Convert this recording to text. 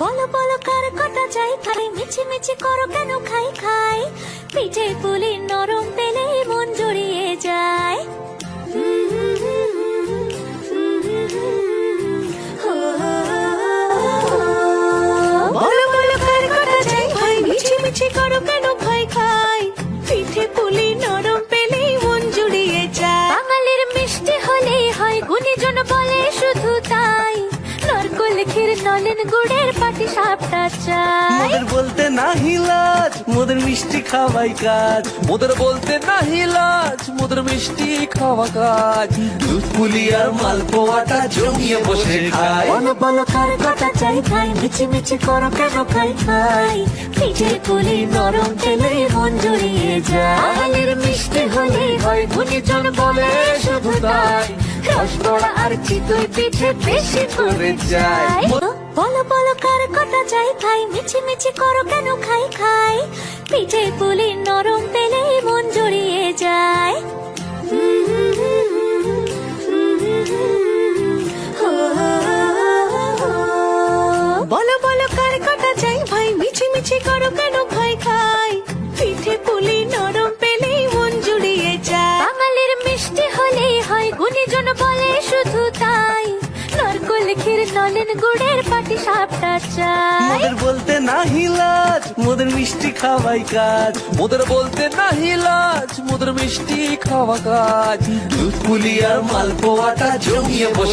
বলো বলো কার কটা চাই খাই, মিছি মিছি করো কেন খাই খাই, পিঠে পুলি নরম পেলে মন জড়িয়ে যায়। বলো বলো কার কটা চাই খাই, মিছি মিছি করো কেন খাই খাই, পিঠে পুলি নরম পেলে মন জড়িয়ে যায়। বাঙালির মিষ্টি হলেই হয়, গুণীজন বলে শুধু তাই, নারকোল ক্ষীর নলেন গুড়ের পাটি সাপটা চাই। মোদের বলতে নাহি লাজ, মোদের মিষ্টি খাওয়াই কাজ। মোদের বলতে নাহি লাজ, মোদের মিষ্টি খাওয়া কাজ। দুধ পুলি আর মালপোয়াটা জমিয়ে বসে খায়। বলো বলো কার কটা চাই খাই, মিছি মিছি করো কেন খাই খাই, পিঠে পুলি নরম পেলে মন জড়িয়ে যায়। বাঙালির মিষ্টি হলেই হয়, গুণীজন বলে শুধু তাই, রসগোড়া আর চিতই পিঠে বেশি করে যায়। বলো বলো কার কটা চাই খাই, মিছি মিছি করো কেন খাই খাই, পিঠে পুলি নরম পেলে মন জড়িয়ে যায়। বলো বলো কার কটা চাই ভাই, মিছি মিছি করো কেন খাই খাই, পিঠে পুলি নরম পেলে মন জুড়িয়ে যায়। বাঙালির মিষ্টি হলেই হয়, গুণীজন বলে শুধু তাই, নারকোল ক্ষীর নলেন গুড়ের পাটি সাপটা চাই। মোদের বলতে নাহি লাজ, মোদের মিষ্টি খাওয়াই কাজ। মোদের বলতে নাহি লাজ, মোদের মিষ্টি খাওয়া কাজ। দুধ পুলি আর মালপোয়াটা জমিয়ে বসে